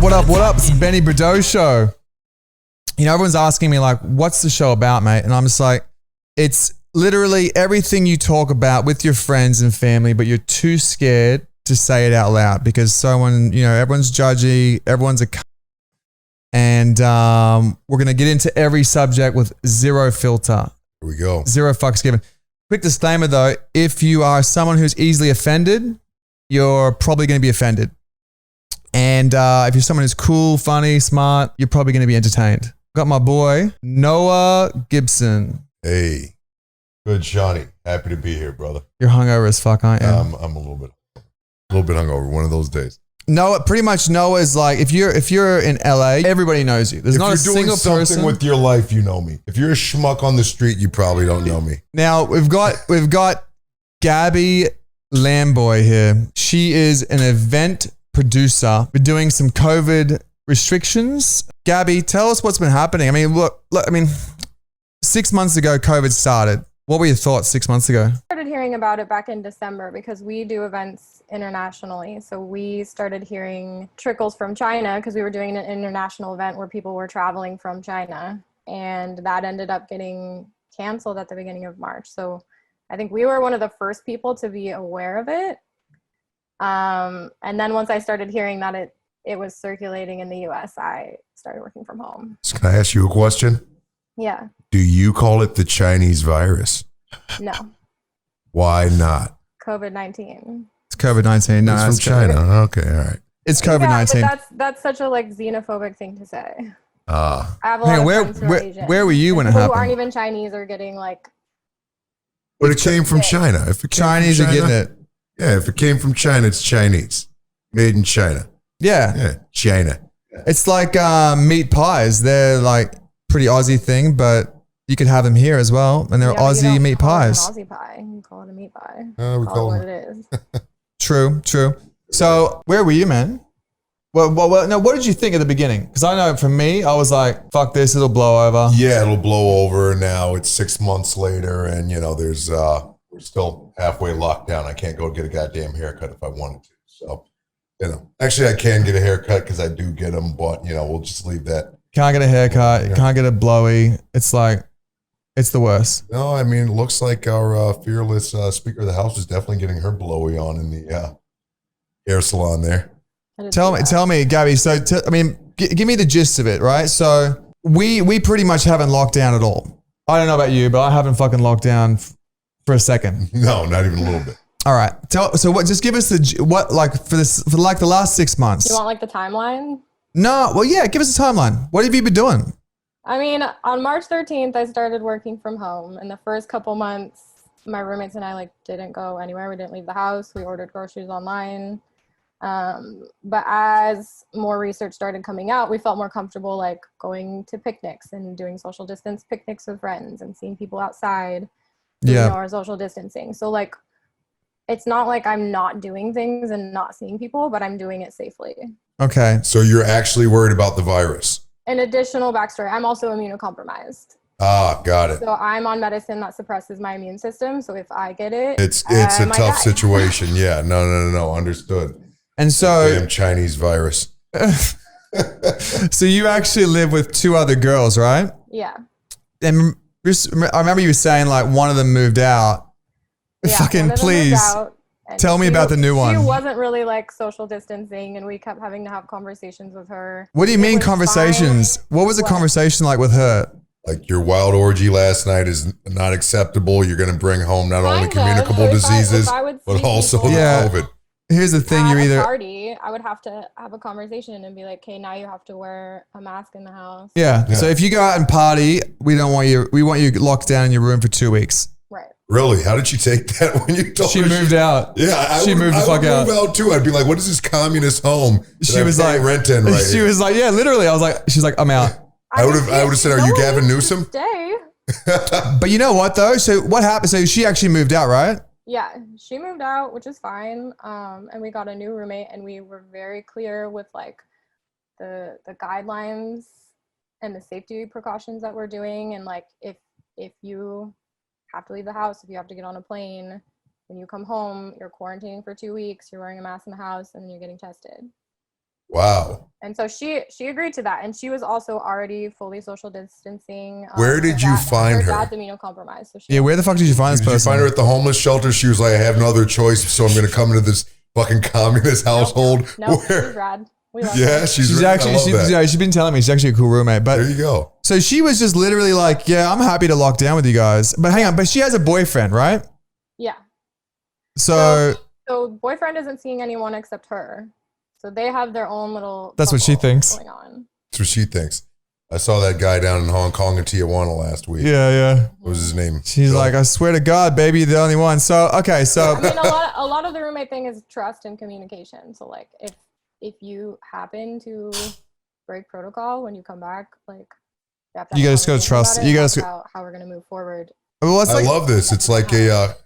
What up? It's the BennyBurdo show. You know, everyone's asking me like, what's the show about, mate? And I'm just like, it's literally everything you talk about with your friends and family, but you're too scared to say it out loud because someone, you know, everyone's judgy, everyone's a c-. And we're going to get into every subject with zero filter. Here we go. Zero fucks given. Quick disclaimer though, if you are someone who's easily offended, you're probably going to be offended. And if you're someone who's cool, funny, smart, you're probably going to be entertained. Got my boy, Noah Gibson. Hey, good Shawnee. Happy to be here, brother. You're hungover as fuck, aren't you? I'm a little bit hungover. One of those days. Noah, pretty much Noah is like, if you're in LA, everybody knows you. There's not a single person. If you're doing something with your life, you know me. If you're a schmuck on the street, you probably don't know me. Now we've got Gabbi Lamboy here. She is an event producer. We're doing some COVID restrictions. Gabbi, tell us what's been happening. I mean, look, I mean, 6 months ago, COVID started. What were your thoughts 6 months ago? I started hearing about it back in December because we do events internationally. So we started hearing trickles from China because we were doing an international event where people were traveling from China. And that ended up getting canceled at the beginning of March. So I think we were one of the first people to be aware of it. And then once I started hearing that it was circulating in the US, I started working from home. So can I ask you a question? Yeah. Do you call it the Chinese virus? No. Why not? COVID-19. It's COVID-19. No, it's from China. Okay, all right. It's COVID-19. Yeah, that's such a like xenophobic thing to say. I have a Hey, lot of friends who are Asian. where were you when it people happened? who aren't even Chinese are getting like. But it came from China. If it came Chinese from China, are getting it. Yeah, if it came from China, it's Chinese. Made in China. Yeah. Yeah, China. It's like meat pies. They're like pretty Aussie thing, but you could have them here as well. And they're Aussie meat pies. An Aussie pie. You can call it a meat pie. We call it what it is. True. So where were you, man? Well, no, what did you think at the beginning? Because I know for me, I was like, fuck this, it'll blow over. Yeah, it'll blow over. Now it's 6 months later, and you know, there's we're still halfway locked down. I can't go get a goddamn haircut if I wanted to. So, you know, actually I can get a haircut because I do get them, but you know, we'll just leave that. Can't get a haircut. Yeah. Can't get a blowy. It's like, it's the worst. No, I mean, it looks like our fearless Speaker of the House is definitely getting her blowy on in the hair salon there. Tell me, Gabbi. So, I mean, give me the gist of it, right? So, we pretty much haven't locked down at all. I don't know about you, but I haven't fucking locked down for a second. No, not even a little bit. All right. So what? Just give us for like the last 6 months. You want like the timeline? No. Well, yeah. Give us a timeline. What have you been doing? I mean, on March 13th, I started working from home. In the first couple months, my roommates and I like didn't go anywhere. We didn't leave the house. We ordered groceries online. But as more research started coming out, we felt more comfortable like going to picnics and doing social distance picnics with friends and seeing people outside. Yeah. Our social distancing. So like, it's not like I'm not doing things and not seeing people, but I'm doing it safely. Okay. So you're actually worried about the virus? An additional backstory, I'm also immunocompromised. Ah, got it. So I'm on medicine that suppresses my immune system. So if I get it, It's a tough situation. Yeah. No. Understood. And so Damn Chinese virus. so you actually live with two other girls, right? Yeah. And I remember you were saying like one of them moved out. Yeah, fucking please tell me about the new one. She wasn't really like social distancing and we kept having to have conversations with her. What do you mean conversations? Fine. What was the conversation like with her? Like your wild orgy last night is not acceptable. You're going to bring home not only communicable diseases, but also COVID. Here's the thing, you're either party, I would have to have a conversation and be like, okay, now you have to wear a mask in the house. Yeah. So if you go out and party, we want you locked down in your room for 2 weeks. Right. Really? How did she take that when you told her? She moved out. Yeah, she moved the fuck out. I would move out too. I'd be like, what is this communist home? She was like, rent in right She here? was like, yeah, literally. I was like, she's like, I'm out. I would have said, are you Gavin Newsom? Stay. But you know what though? So what happened? So she actually moved out, right? Yeah, she moved out, which is fine. And we got a new roommate and we were very clear with like the guidelines and the safety precautions that we're doing. And like, if you have to leave the house, if you have to get on a plane, when you come home, you're quarantining for 2 weeks, you're wearing a mask in the house, and then you're getting tested. Wow. And so she agreed to that, and she was also already fully social distancing. Where did you find her? Her dad's immunocompromised. So Yeah, where the fuck did you find this person? Did you find her at the homeless shelter? She was like, I have no other choice, so I'm going to come into this fucking communist household. No, she's rad. We love Yeah, her. she's actually, she's been telling me she's actually a cool roommate. But there you go. So she was just literally like, yeah, I'm happy to lock down with you guys. But hang on, but she has a boyfriend, right? Yeah. So boyfriend isn't seeing anyone except her. So they have their own little. That's what she thinks. Going on. That's what she thinks. I saw that guy down in Hong Kong in Tijuana last week. Yeah. What was his name? She's like, I swear to God, baby, you're the only one. So okay, so I mean, a lot of the roommate thing is trust and communication. So like, if you happen to break protocol when you come back, like you gotta just go trust. You gotta how we're gonna move forward. Well, I love this. It's like a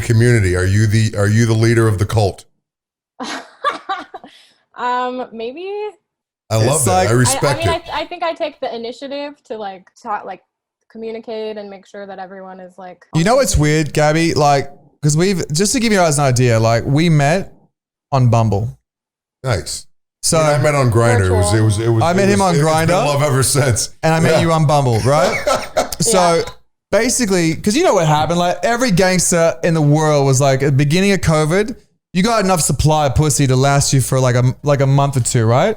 community. Are you the leader of the cult? Maybe. I love that. Like, I respect it. I think I take the initiative to like talk, like communicate and make sure that everyone is like. You know what's weird, Gabby? Like, because just to give you guys an idea, like we met on Bumble. Nice. So I met on Grindr. It was. I met him on Grindr. Love ever since. And I met you on Bumble, right? So basically, because you know what happened, like every gangster in the world was like at the beginning of COVID, you got enough supply of pussy to last you for like a month or two, right?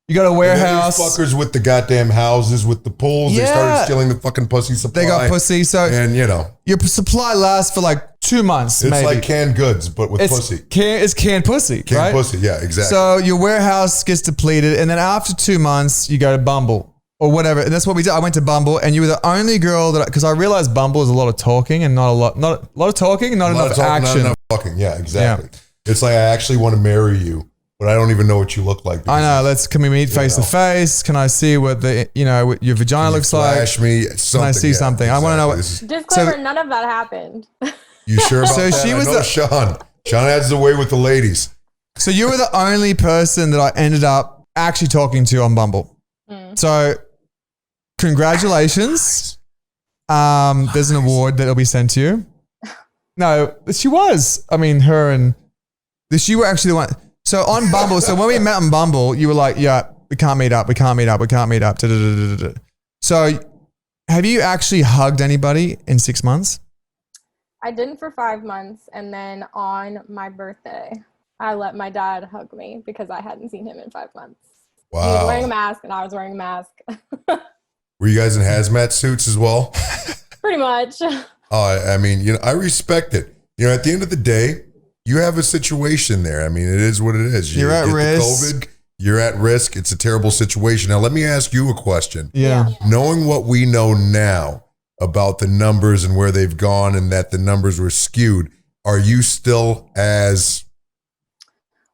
You got a warehouse. These fuckers with the goddamn houses with the pools. They started stealing the fucking pussy supply. They got pussy, so and your supply lasts for like 2 months. It's maybe. like canned goods, but with pussy. It's canned pussy, Canned right? pussy, yeah, exactly. So your warehouse gets depleted, and then after 2 months, you go to Bumble or whatever, and that's what we did. I went to Bumble, and you were the only girl that because I realized Bumble is a lot of talking and not a lot of talking and not enough action. Not enough fucking, yeah, exactly. Yeah. It's like I actually want to marry you, but I don't even know what you look like. I know. Can we meet face to face? Can I see what what your vagina looks like? Flash me something. Can I see something? Exactly. I want to know what. Disclaimer: none of that happened. You sure about that? She was Sean. Sean has the way with the ladies. So you were the only person that I ended up actually talking to on Bumble. So congratulations. There's an award that'll be sent to you. No, she was. I mean, she were actually the one. So on Bumble, so when we met on Bumble, you were like, yeah, we can't meet up. So have you actually hugged anybody in 6 months? I didn't for 5 months. And then on my birthday, I let my dad hug me because I hadn't seen him in 5 months. Wow. He was wearing a mask and I was wearing a mask. Were you guys in hazmat suits as well? Pretty much. I mean, I respect it. At the end of the day, you have a situation there. I mean, it is what it is. You're at risk. COVID, you're at risk. It's a terrible situation. Now, let me ask you a question. Yeah. Knowing what we know now about the numbers and where they've gone and that the numbers were skewed, are you still as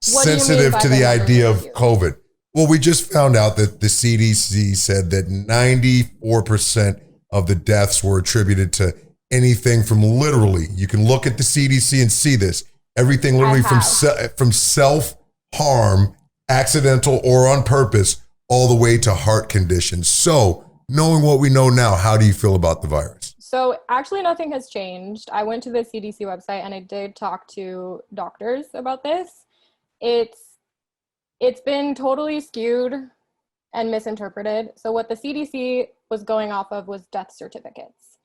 sensitive to the idea of COVID? Well, we just found out that the CDC said that 94% of the deaths were attributed to anything from literally, you can look at the CDC and see this, everything literally from self-harm, accidental or on purpose, all the way to heart conditions. So knowing what we know now, how do you feel about the virus? So actually nothing has changed. I went to the CDC website and I did talk to doctors about this. It's been totally skewed and misinterpreted. So what the CDC was going off of was death certificates.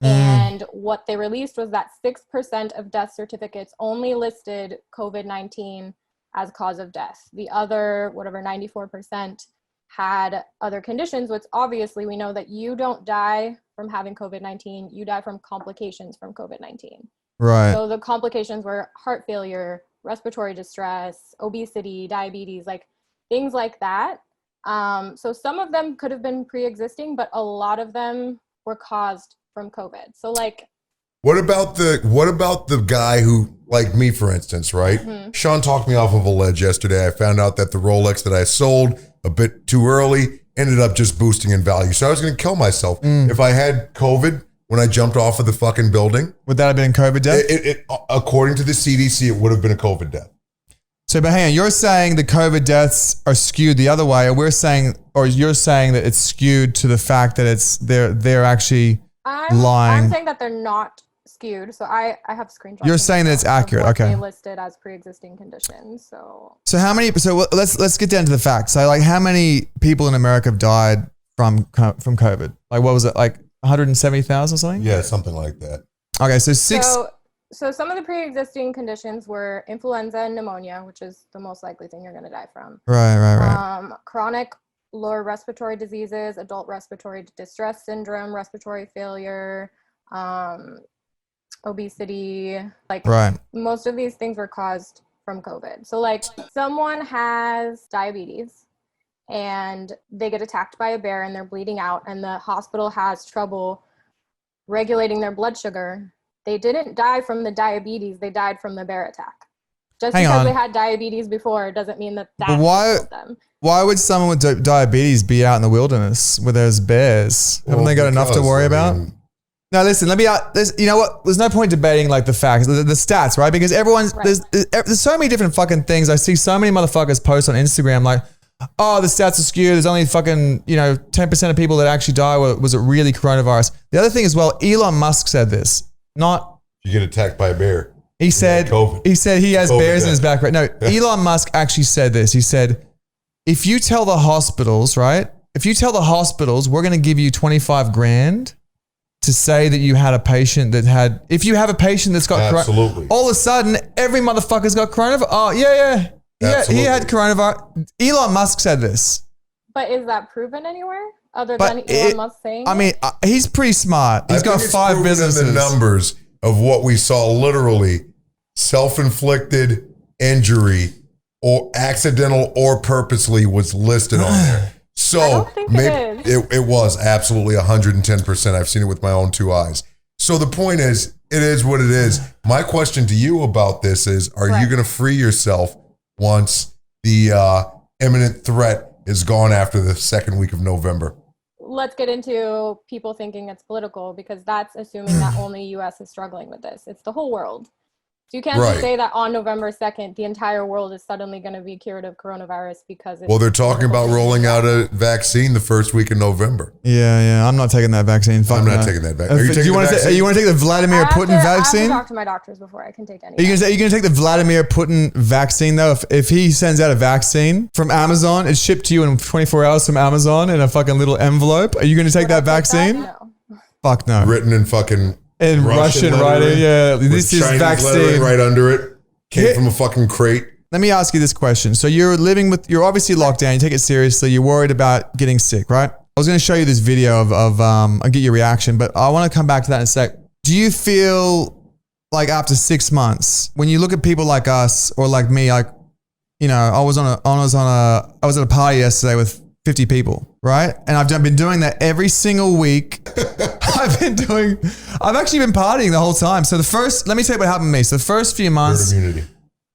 And what they released was that 6% of death certificates only listed COVID-19 as cause of death. The other, 94% had other conditions, which obviously we know that you don't die from having COVID-19, you die from complications from COVID-19. Right. So the complications were heart failure, respiratory distress, obesity, diabetes, like things like that. So some of them could have been pre-existing, but a lot of them were caused from COVID. So like, what about the guy who, like me, for instance, right? Mm-hmm. Sean talked me off of a ledge yesterday. I found out that the Rolex that I sold a bit too early ended up just boosting in value. So I was going to kill myself. If I had COVID when I jumped off of the fucking building. Would that have been a COVID death? According to the CDC, it would have been a COVID death. So, but hang on, you're saying the COVID deaths are skewed the other way, or you're saying that it's skewed to the fact that they're actually lying. I'm saying that they're not skewed. So I have screenshots. You're saying that it's accurate. Okay. They listed as pre-existing conditions. So how many? So let's get down to the facts. So like, how many people in America have died from COVID? Like, what was it? Like 170,000 or something? Yeah, something like that. Okay, so So some of the pre-existing conditions were influenza and pneumonia, which is the most likely thing you're going to die from. Right. Chronic lower respiratory diseases, adult respiratory distress syndrome, respiratory failure, obesity. Like most of these things were caused from COVID. So like someone has diabetes and they get attacked by a bear and they're bleeding out and the hospital has trouble regulating their blood sugar. They didn't die from the diabetes. They died from the bear attack. Just because they had diabetes before doesn't mean that killed them. Why would someone with diabetes be out in the wilderness where there's bears? Haven't they got enough to worry about? No, listen, let me out. You know what? There's no point debating like the facts, the stats, right? Because there's so many different fucking things. I see so many motherfuckers post on Instagram like, oh, the stats are skewed. There's only fucking, 10% of people that actually die. Was it really coronavirus? The other thing as well, Elon Musk said this. You get attacked by a bear. He said he has bears in his back. Right? No, Elon Musk actually said this. He said, if you tell the hospitals, right? If you tell the hospitals, we're going to give you 25 grand to say that you had a patient if you have a patient that's got absolutely, all of a sudden every motherfucker's got coronavirus. Oh yeah. He had coronavirus. Elon Musk said this. But is that proven anywhere other than Elon Musk saying? I mean, he's pretty smart. He's got 5 businesses. The numbers of what we saw, literally self-inflicted injury or accidental or purposely, was listed on there. So maybe it was absolutely 110%. I've seen it with my own 2 eyes. So the point is, it is what it is. My question to you about this is, are you going to free yourself once the imminent threat is gone after the second week of November? Let's get into people thinking it's political, because that's assuming that only U.S. is struggling with this. It's the whole world. So you can't just say that on November 2nd, the entire world is suddenly going to be cured of coronavirus because it's... Well, they're talking about rolling out a vaccine the first week in November. Yeah. I'm not taking that vaccine. I'm not taking that vaccine. Are you taking the vaccine? You want to take the Vladimir Putin vaccine? I have to talk to my doctors before I can take any. Are you going to take the Vladimir Putin vaccine, though? If he sends out a vaccine from Amazon, it's shipped to you in 24 hours from Amazon in a fucking little envelope. Are you going to take that vaccine? No. Fuck no. Written in fucking... In Russian writing, yeah. This is Chinese vaccine. Right under it. Came from a fucking crate. Let me ask you this question. So you're obviously locked down. You take it seriously. You're worried about getting sick, right? I was going to show you this video of I'll get your reaction, but I want to come back to that in a sec. Do you feel like after 6 months, when you look at people like us or like me, like, I was at a party yesterday with 50 people, right? And I've been doing that every single week. I've actually been partying the whole time. So let me tell you what happened to me. So the first few months,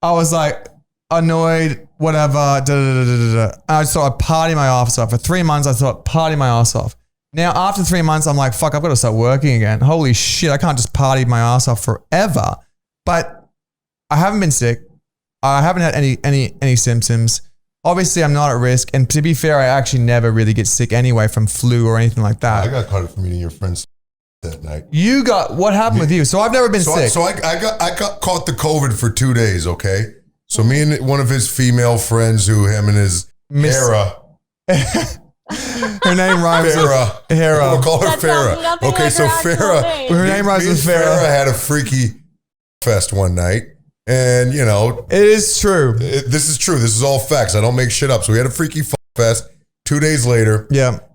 I was like annoyed, whatever, And I started partying my ass off. For 3 months, I thought partying my ass off. Now, after 3 months, I'm like, fuck, I've got to start working again. Holy shit, I can't just party my ass off forever. But I haven't been sick. I haven't had any symptoms. Obviously, I'm not at risk. And to be fair, I actually never really get sick anyway from flu or anything like that. I got caught from meeting your friends that night. What happened with you? So I've never been sick. I got caught the COVID for 2 days, okay? So me and one of his female friends him and his Hera. Her name rhymes with Hera. We'll call her Farrah. Okay, so Farrah. Her name rhymes with Farrah. Farrah had a freaky fest one night. And, it is true. This is true. This is all facts. I don't make shit up. So we had a freaky fest. 2 days later,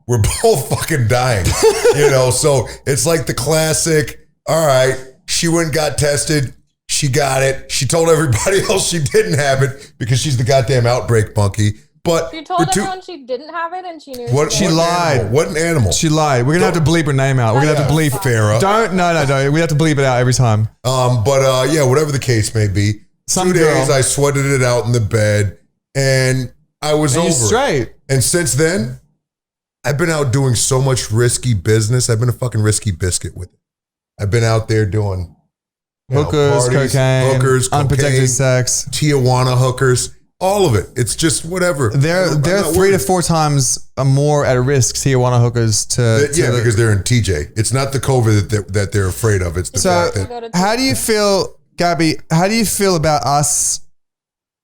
we're both fucking dying. So it's like the classic, all right, she went and got tested. She got it. She told everybody else she didn't have it because she's the goddamn outbreak monkey. But she told everyone she didn't have it, and she knew. She lied. What an animal. She lied. We're gonna have to bleep her name out. We're gonna have to bleep Farrah. No. We have to bleep it out every time. Whatever the case may be. 2 days I sweated it out in the bed, and I was over straight. And since then, I've been out doing so much risky business. I've been a fucking risky biscuit with it. I've been out there doing hookers, parties, cocaine, unprotected sex, Tijuana hookers. All of it. It's just whatever. They're 3 to 4 times more at risk, Tijuana hookers because they're in TJ. It's not the COVID that they're afraid of. It's the fact that. How do you feel, Gabbi? How do you feel about us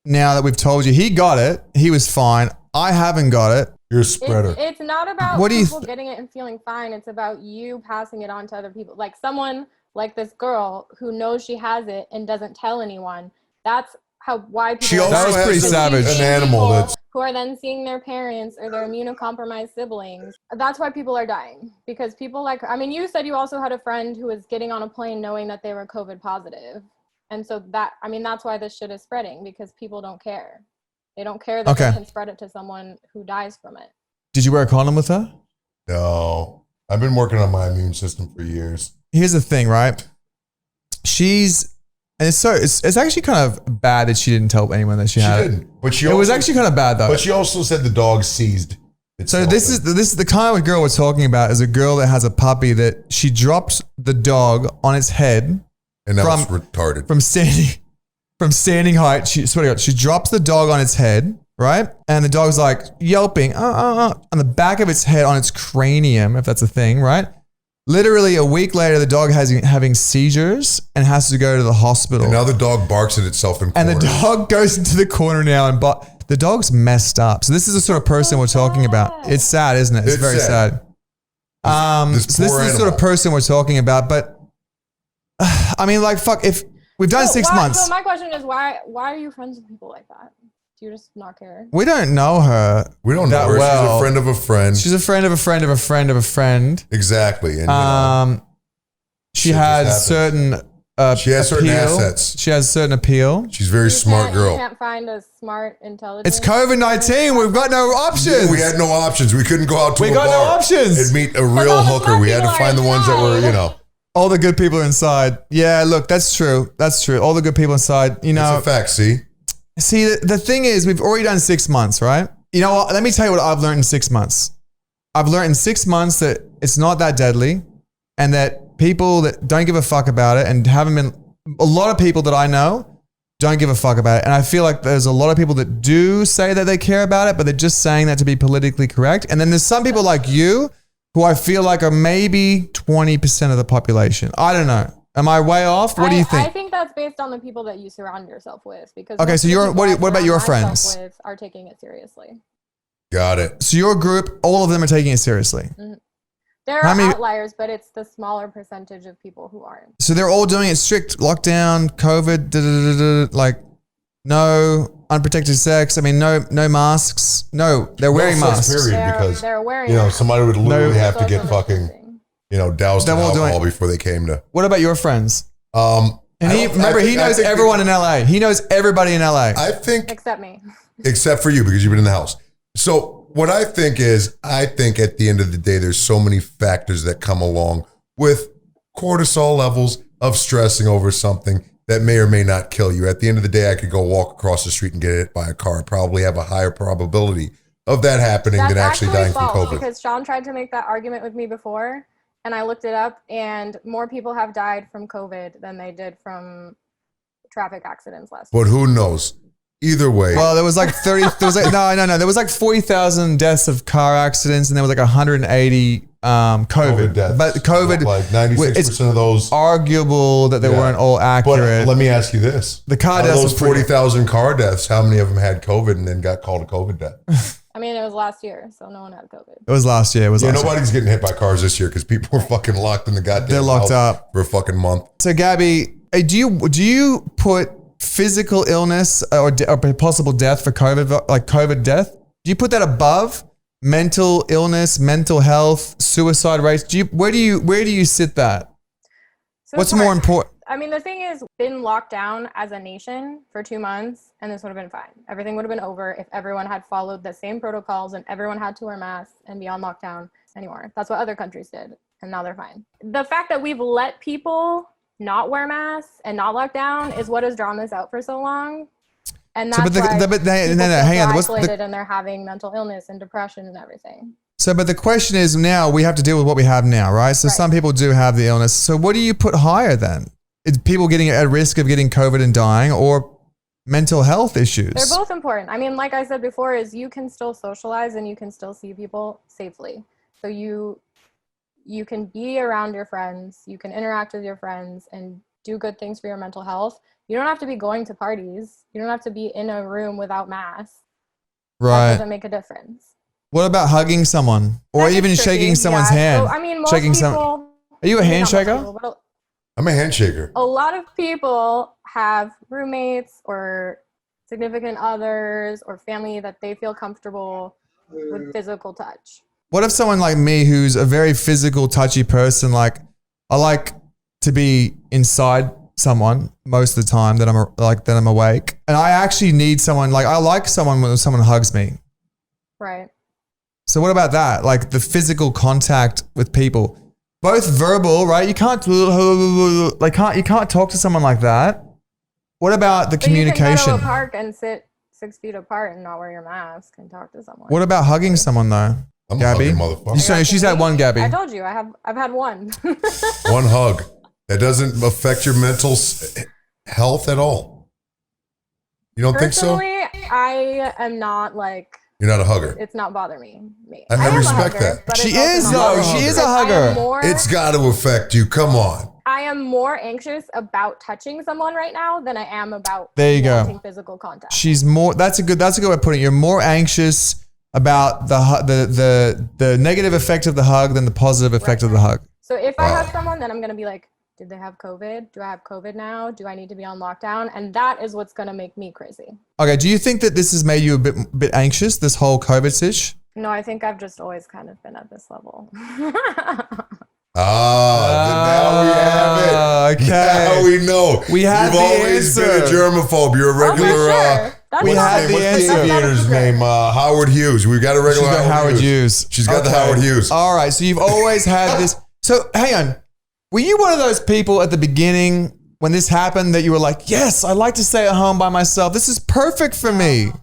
now that we've told you he got it? He was fine. I haven't got it. You're a spreader. It's not about people getting it and feeling fine. It's about you passing it on to other people. Like someone like this girl who knows she has it and doesn't tell anyone. That's why people. She also has pretty savage. An animal who are then seeing their parents or their immunocompromised siblings. That's why people are dying, because people you said you also had a friend who was getting on a plane knowing that they were COVID positive. And so that's why this shit is spreading, because people don't care. They don't care that they can spread it to someone who dies from it. Did you wear a condom with her? No. I've been working on my immune system for years. Here's the thing, right? It's actually kind of bad that she didn't tell anyone that she had it. Didn't. But it was actually kind of bad though. But she also said the dog seized itself. So this is the kind of girl we're talking about, is a girl that has a puppy that she dropped the dog on its head. And that was retarded. From standing height, she drops the dog on its head, right? And the dog's like yelping on the back of its head, on its cranium, if that's a thing, right? Literally a week later, the dog having seizures and has to go to the hospital. And now the dog barks at itself in and corners. the dog goes into the corner now, and the dog's messed up. So this is the sort of person we're talking about. It's sad, isn't it? It's very sad. This is the sort of person we're talking about. But fuck, if we've done 6 months. So my question is, why are you friends with people like that? Do you just not care? We don't know her. We don't know her. Well. She's a friend of a friend. She's a friend of a friend of a friend of a friend. Exactly. And she has certain she has certain assets. She has certain appeal. She's a very smart girl. You can't find a smart, intelligent. It's COVID-19. We've got no options. Yeah, we had no options. We couldn't go out to a bar. We got no options. And meet a real hooker. We had to find the ones that were, All the good people inside. Yeah, look, that's true. That's true. All the good people inside. It's a fact, see? See, the thing is, we've already done 6 months, right? You know what? Let me tell you what I've learned in 6 months. I've learned in 6 months that it's not that deadly, and that people that don't give a fuck about it, and haven't been, a lot of people that I know don't give a fuck about it. And I feel like there's a lot of people that do say that they care about it, but they're just saying that to be politically correct. And then there's some people like you who I feel like are maybe 20% of the population. I don't know. Am I way off? What do you think? I think that's based on the people that you surround yourself with. Because okay, so what about your friends? Are taking it seriously. Got it. So your group, all of them are taking it seriously. Mm-hmm. There are outliers, but it's the smaller percentage of people who aren't. So they're all doing it strict lockdown, COVID, like no unprotected sex. I mean, no masks. No, they're wearing masks. Period, because they're wearing somebody would literally have to get fucking. Doused in alcohol before they came to. What about your friends? And he knows everyone in LA. He knows everybody in LA. I think. Except me. Except for you, because you've been in the house. So what I think at the end of the day, there's so many factors that come along with cortisol levels of stressing over something that may or may not kill you. At the end of the day, I could go walk across the street and get hit by a car. Probably have a higher probability of that happening than actually dying from COVID. Because Sean tried to make that argument with me before. And I looked it up, and more people have died from COVID than they did from traffic accidents last year. But who knows? Either way. Well, there was like 30. There was like no. There was like 40,000 deaths of car accidents, and there was like 180 COVID deaths. But COVID, like 96% of those, arguable that they weren't all accurate. But let me ask you this: the car deaths, those 40,000 car deaths, how many of them had COVID and then got called a COVID death? I mean, it was last year, so no one had COVID. It was last year. Nobody's getting hit by cars this year because people were fucking locked in the goddamn They're locked up for a fucking month. So, Gabbi, do you put physical illness or possible death for COVID, like COVID death? Do you put that above mental illness, mental health, suicide rates? Where do you sit that? So what's more important? I mean, the thing is, been locked down as a nation for 2 months, and this would have been fine. Everything would have been over if everyone had followed the same protocols and everyone had to wear masks and be on lockdown anymore. That's what other countries did, and now they're fine. The fact that we've let people not wear masks and not lock down is what has drawn this out for so long. And that's why people feel isolated and they're having mental illness and depression and everything. So, but the question is now we have to deal with what we have now, right? So some people do have the illness. So what do you put higher then? Is people getting at risk of getting COVID and dying, or mental health issues. They're both important. I mean, like I said before, is you can still socialize and you can still see people safely. So you can be around your friends, you can interact with your friends and do good things for your mental health. You don't have to be going to parties. You don't have to be in a room without masks. Right. That doesn't make a difference. What about hugging someone or even shaking someone's hand? So, I mean, most shaking people. Are you a handshaker? I'm a handshaker. A lot of people have roommates or significant others or family that they feel comfortable with physical touch. What if someone like me, who's a very physical, touchy person, like I like to be inside someone most of the time that I'm awake, and I actually need someone, like I like someone when someone hugs me. Right. So what about that? Like the physical contact with people, both verbal, right? You can't talk to someone like that. What about the communication? You can go to a park and sit 6 feet apart and not wear your mask and talk to someone. What about hugging someone though? I'm Gabbi? a motherfucker. She's had one, Gabbi. I told you, I've had one. One hug. That doesn't affect your mental health at all. You don't think so? Personally, I am not like. You're not a hugger. It's not bother me. I respect that. She is though. She is a hugger. It's got to affect you. Come on. I am more anxious about touching someone right now than I am about wanting physical contact. She's more. That's a good way of putting it. You're more anxious about the negative effect of the hug than the positive effect of the hug. So if I hug someone, then I'm gonna be like, did they have COVID? Do I have COVID now? Do I need to be on lockdown? And that is what's gonna make me crazy. Okay. Do you think that this has made you a bit anxious? This whole COVID situation? No, I think I've just always kind of been at this level. Now we have it. Okay. Now we know. You've always been a germaphobe. You're a regular. We have the What's answer. the aviator's name? Howard Hughes. We've got a regular Howard Hughes. She's got the Howard Hughes. All right. So you've always had this. So hang on. Were you one of those people at the beginning when this happened that you were like, yes, I like to stay at home by myself. This is perfect for me.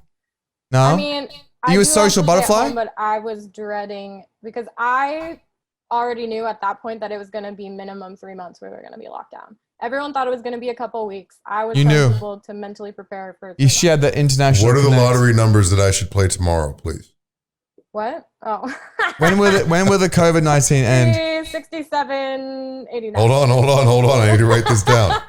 No? I mean, you a social butterfly? Home, but I was dreading because I already knew at that point that it was going to be minimum 3 months we were going to be locked down. Everyone thought it was going to be a couple of weeks. I was telling people to mentally prepare for it. She had the international. What are the lottery numbers that I should play tomorrow, please? What? Oh. when will the COVID-19 end? 67, 89. Hold on. I need to write this down.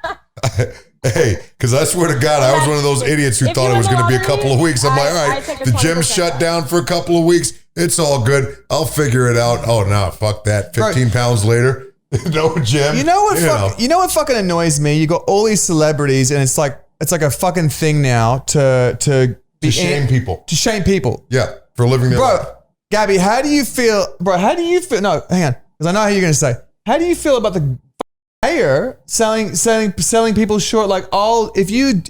Hey, because I swear to God, I was one of those idiots who thought it was going to be a couple of weeks. I'm like, all right, the gym's shut down for a couple of weeks. It's all good. I'll figure it out. Oh, no, fuck that. 15 pounds later, no gym. You know what fucking annoys me? You got all these celebrities and it's like a fucking thing now to shame people. To shame people. Yeah, for living their life. Gabbi, how do you feel? No, hang on. Because I know how you're going to say. How do you feel about the mayor selling people short? Like, if you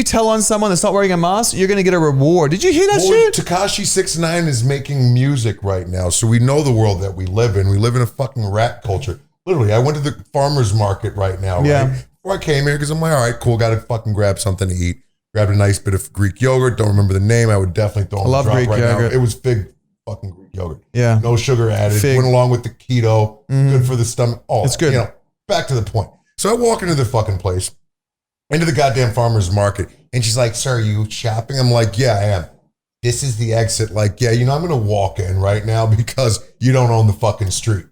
tell on someone that's not wearing a mask, you're going to get a reward. Did you hear that shit? Tekashi 6ix9ine is making music right now, so we know the world that we live in. We live in a fucking rat culture. Literally, I went to the farmer's market right now, right? Before I came here, because I'm like, all right, cool, got to fucking grab something to eat. Grabbed a nice bit of Greek yogurt. Don't remember the name. I would definitely throw on the drop Greek right yogurt. now. It was fig fucking Greek yogurt. Yeah. No sugar added. Fig. Went along with the keto. Good for the stomach. Oh, it's good. Back to the point. So I walk into the fucking place, into the goddamn farmer's market, and she's like, sir, are you shopping? I'm like, yeah, I am. This is the exit. Like, yeah, I'm going to walk in right now because you don't own the fucking street.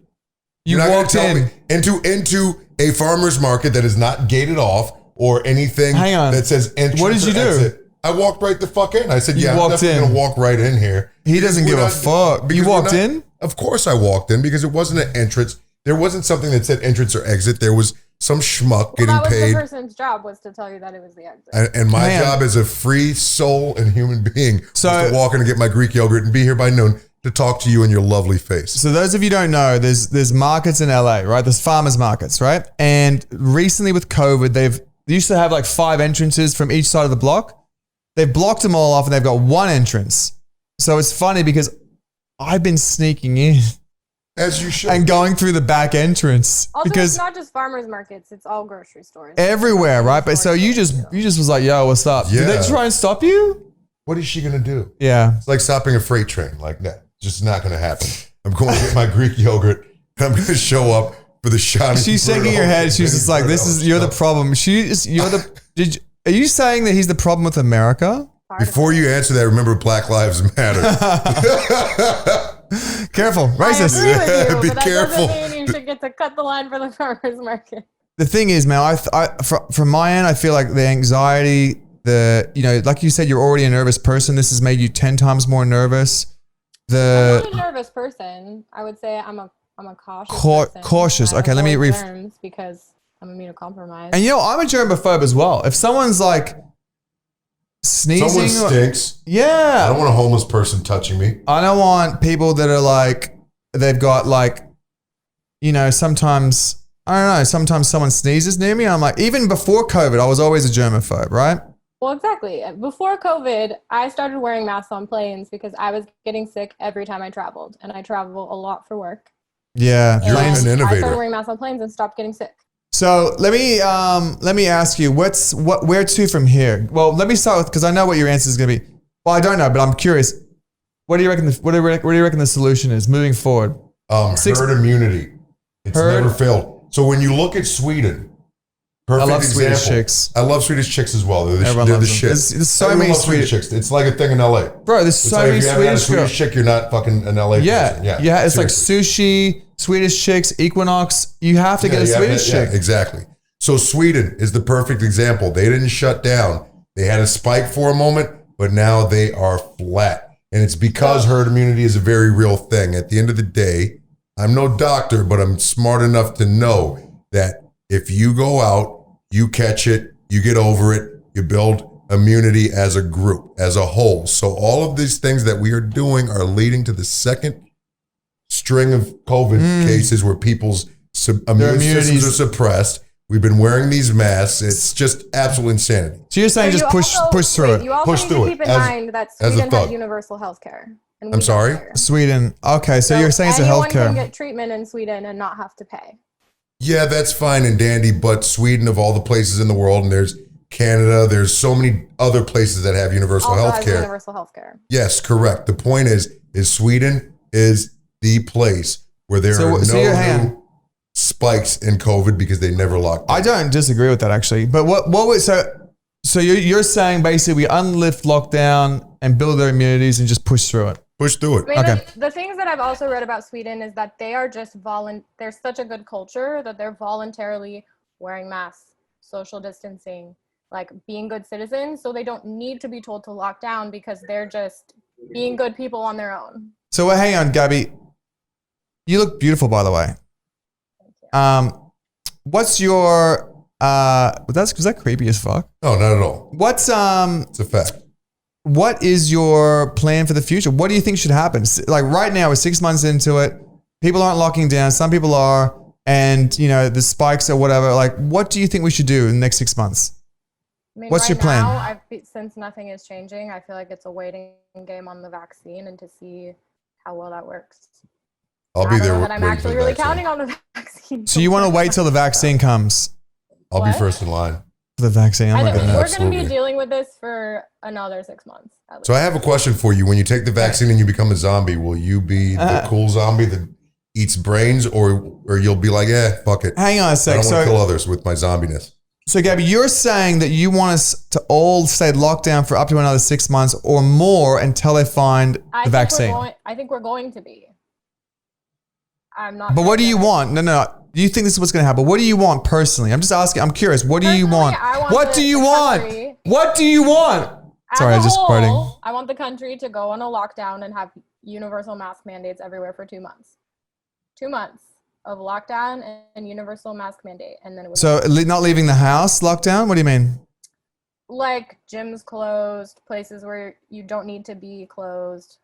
You walked into a farmer's market that is not gated off or anything that says entrance. What did you do? Exit. I walked right the fuck in. I said, I'm definitely going to walk right in here. He doesn't give a fuck. You walked in? Of course I walked in because it wasn't an entrance. There wasn't something that said entrance or exit. There was some schmuck getting paid. The person's job was to tell you that it was the exit. And my job as a free soul and human being was to walk in and get my Greek yogurt and be here by noon to talk to you in your lovely face. So those of you who don't know, there's markets in LA, right? There's farmers markets, right? And recently with COVID, they used to have like 5 entrances from each side of the block. They've blocked them all off and they've got 1 entrance. So it's funny because I've been sneaking in. As you should. And going through the back entrance. Also, because it's not just farmers markets, it's all grocery stores. Everywhere, right? But so you just was like, yo, what's up? Yeah. Did they try and stop you? What is she going to do? Yeah. It's like stopping a freight train. Like that. Just not going to happen. I'm going to get my Greek yogurt and I'm going to show up for the shot. She's shaking her head. She's just like, you're the problem. Are you saying that he's the problem with America? Before you answer that, remember Black Lives Matter. Careful, racist. I agree with you, Be but careful. That doesn't mean you should get to cut the line for the farmers market. The thing is, man, from my end, I feel like the anxiety, like you said, you're already a nervous person. This has made you 10 times more nervous. I'm not a nervous person. I would say I'm a cautious person. Cautious. Okay, let me germs because I'm immunocompromised. And I'm a germaphobe as well. If someone's like sneezing, someone stinks. Yeah, I don't want a homeless person touching me. I don't want people that are like they've got like, sometimes I don't know. Sometimes someone sneezes near me. I'm like, even before COVID, I was always a germaphobe, right? Well, exactly. Before COVID, I started wearing masks on planes because I was getting sick every time I traveled, and I travel a lot for work. Yeah, you're an innovator. I started wearing masks on planes and stopped getting sick. So let me ask you, where to from here? Well, let me start with, because I know what your answer is going to be. Well, I don't know, but I'm curious. What do you reckon? What do you reckon the solution is moving forward? Herd immunity. It's never failed. So when you look at Sweden, perfect I love example. Swedish chicks. I love Swedish chicks as well. They're Everyone the loves shit. them. There's so Everyone many loves Swedish chicks. It's like a thing in LA. Bro, there's so many if you haven't had a Swedish Swedish chick, you're not fucking an LA person. Yeah. It's like sushi, Swedish chicks, Equinox. You have to get a Swedish chick. Yeah, exactly. So Sweden is the perfect example. They didn't shut down. They had a spike for a moment, but now they are flat. And it's because herd immunity is a very real thing. At the end of the day, I'm no doctor, but I'm smart enough to know that if you go out, you catch it, you get over it, you build immunity as a group, as a whole. So all of these things that we are doing are leading to the second string of COVID cases where people's immune systems are suppressed. We've been wearing these masks. It's just absolute insanity. So you're saying just push through it. You also Push need through to it keep in mind that as a Sweden thug. has universal health care. I'm sorry? Sweden. Okay, so you're saying it's a anyone healthcare. can get treatment in Sweden and not have to pay. Yeah, that's fine and dandy, but Sweden, of all the places in the world, and there's Canada, there's so many other places that have universal Also health has care. universal health care. Yes, correct. The point is Sweden is the place where there are no new spikes in COVID because they never locked down. I don't disagree with that actually. But what was so you're saying basically we unlift lockdown and build their immunities and just push through it. Push through it. I mean, Okay. the things that I've also read about Sweden is that they are just there's such a good culture that they're voluntarily wearing masks, social distancing, like being good citizens. So they don't need to be told to lock down because they're just being good people on their own. So hang on, Gabbi. You look beautiful, by the way. Thank you. What's your was that creepy as fuck? No, not at all. What's It's a fact. what is your plan for the future? What do you think should happen? Like right now, we're 6 months into it. People aren't locking down. Some people are. And, the spikes or whatever. Like, what do you think we should do in the next 6 months? I mean, What's your plan? Now, since nothing is changing, I feel like it's a waiting game on the vaccine and to see how well that works. I'll be there. But I'm actually really counting on the vaccine. So you want to wait till the vaccine comes? I'll be first in line. For the vaccine. I Oh my think goodness. we're going to be dealing with this for another 6 months. So I have a question for you. When you take the vaccine and you become a zombie, will you be the cool zombie that eats brains, or you'll be like, fuck it. Hang on a I sec. don't want to So, kill others with my zombiness. so Gabbi, you're saying that you want us to all stay locked down for up to another 6 months or more until they find the vaccine. I think we're going to be. I'm not. But what do you want? No. Do you think this is what's going to happen? What do you want personally? I'm just asking. I'm curious. What do you want? What do you want? What do you want? Sorry, I was just farting. I want the country to go on a lockdown and have universal mask mandates everywhere for 2 months. 2 months of lockdown and universal mask mandate, and then it would So not leaving the house, lockdown? What do you mean? like gyms closed, places where you don't need to be closed.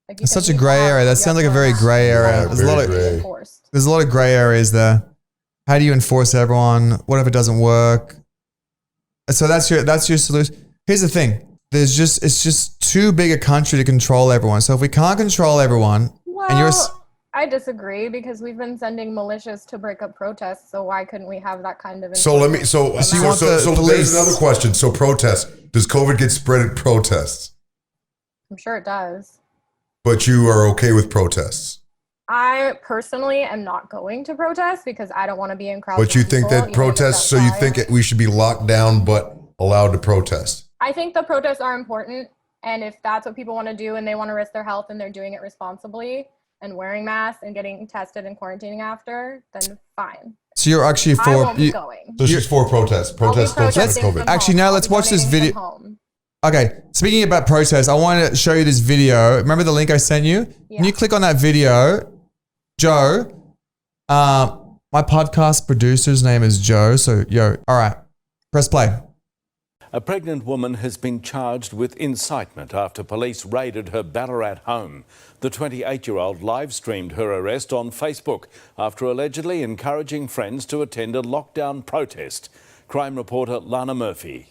Like It's such a gray area. That sounds like a very gray area. There's a lot of gray areas there. How do you enforce everyone? What if it doesn't work? So that's your solution. Here's the thing. It's just too big a country to control everyone. So if we can't control everyone, I disagree because we've been sending militias to break up protests. So why couldn't we have that kind of? So there's another question. So protests. Does COVID get spread at protests? I'm sure it does. But you are okay with protests. I personally am not going to protest because I don't want to be in crowds. But you think that protests, so you think we should be locked down, but allowed to protest? I think the protests are important. And if that's what people want to do and they want to risk their health and they're doing it responsibly and wearing masks and getting tested and quarantining after, then fine. So you're actually for... I won't be going. So she's for protest. Protest don't spread COVID. Actually, now let's watch this video. Okay, speaking about protests, I want to show you this video. Remember the link I sent you? Yeah. Can you click on that video? Joe, my podcast producer's name is Joe. So, all right, press play. A pregnant woman has been charged with incitement after police raided her Ballarat home. The 28-year-old live-streamed her arrest on Facebook after allegedly encouraging friends to attend a lockdown protest. Crime reporter Lana Murphy.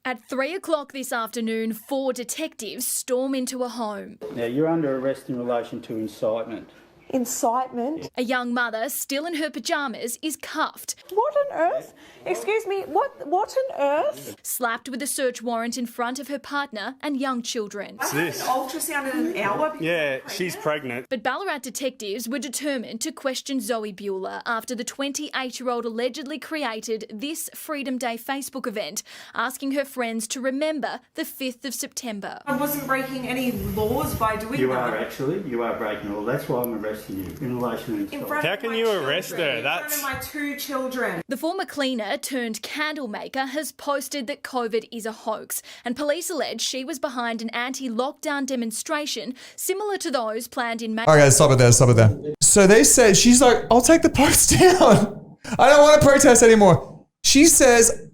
At 3 o'clock this afternoon, 4 detectives storm into a home. Now, you're under arrest in relation to incitement. Incitement? A young mother, still in her pyjamas, is cuffed. What on earth? Excuse me, what on earth? Slapped with a search warrant in front of her partner and young children. I had an ultrasound in an hour. Yeah, she's pregnant. But Ballarat detectives were determined to question Zoe Bueller after the 28-year-old allegedly created this Freedom Day Facebook event, asking her friends to remember the 5th of September. I wasn't breaking any laws by doing that. You are actually. You are breaking all. That's why I'm arresting you in relation to How can you arrest her? That's in front of my 2 children. The former cleaner turned candle maker has posted that COVID is a hoax, and police allege she was behind an anti-lockdown demonstration similar to those planned in May. Okay, stop it there. So they said, she's like, I'll take the post down. I don't want to protest anymore. She says,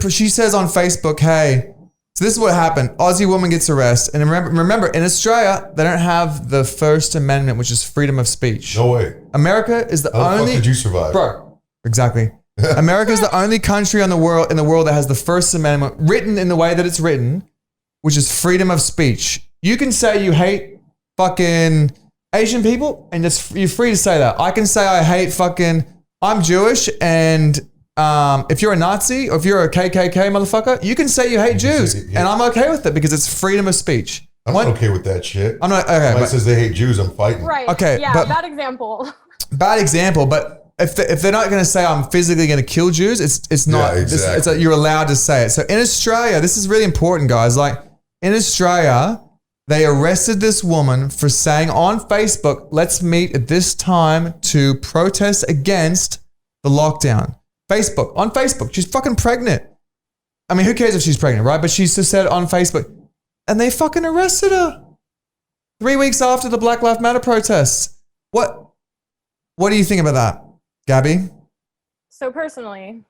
she says on Facebook, hey, so this is what happened. Aussie woman gets arrested. And remember, in Australia, they don't have the First Amendment, which is freedom of speech. No way. America is the only... How the fuck did you survive? Bro, exactly. America is the only country in the world that has the First Amendment written in the way that it's written, which is freedom of speech. You can say you hate fucking Asian people, and you're free to say that. I can say I hate fucking... I'm Jewish, and... if you're a Nazi or if you're a KKK motherfucker, you can say you hate Jews, and I'm okay with it because it's freedom of speech. I'm not okay with that shit. I'm not okay. Somebody says they hate Jews, I'm fighting. Right. Okay. Yeah, but, bad example. Bad example, but if they're not going to say I'm physically going to kill Jews, it's not. Yeah, exactly. You're allowed to say it. So in Australia, this is really important, guys. Like in Australia, they arrested this woman for saying on Facebook, "Let's meet at this time to protest against the lockdown." On Facebook. She's fucking pregnant. I mean, who cares if she's pregnant, right? But she's just said on Facebook. And they fucking arrested her 3 weeks after the Black Lives Matter protests. What do you think about that, Gabby? So personally,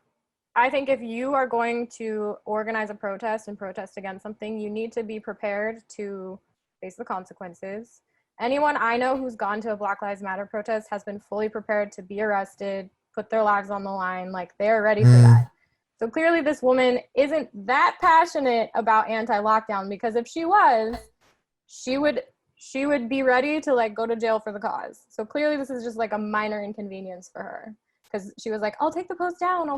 I think if you are going to organize a protest and protest against something, you need to be prepared to face the consequences. Anyone I know who's gone to a Black Lives Matter protest has been fully prepared to be arrested, put their lives on the line, like they're ready for that. So clearly this woman isn't that passionate about anti-lockdown, because if she was, she would be ready to like go to jail for the cause. So clearly this is just like a minor inconvenience for her, because she was like, I'll take the post down.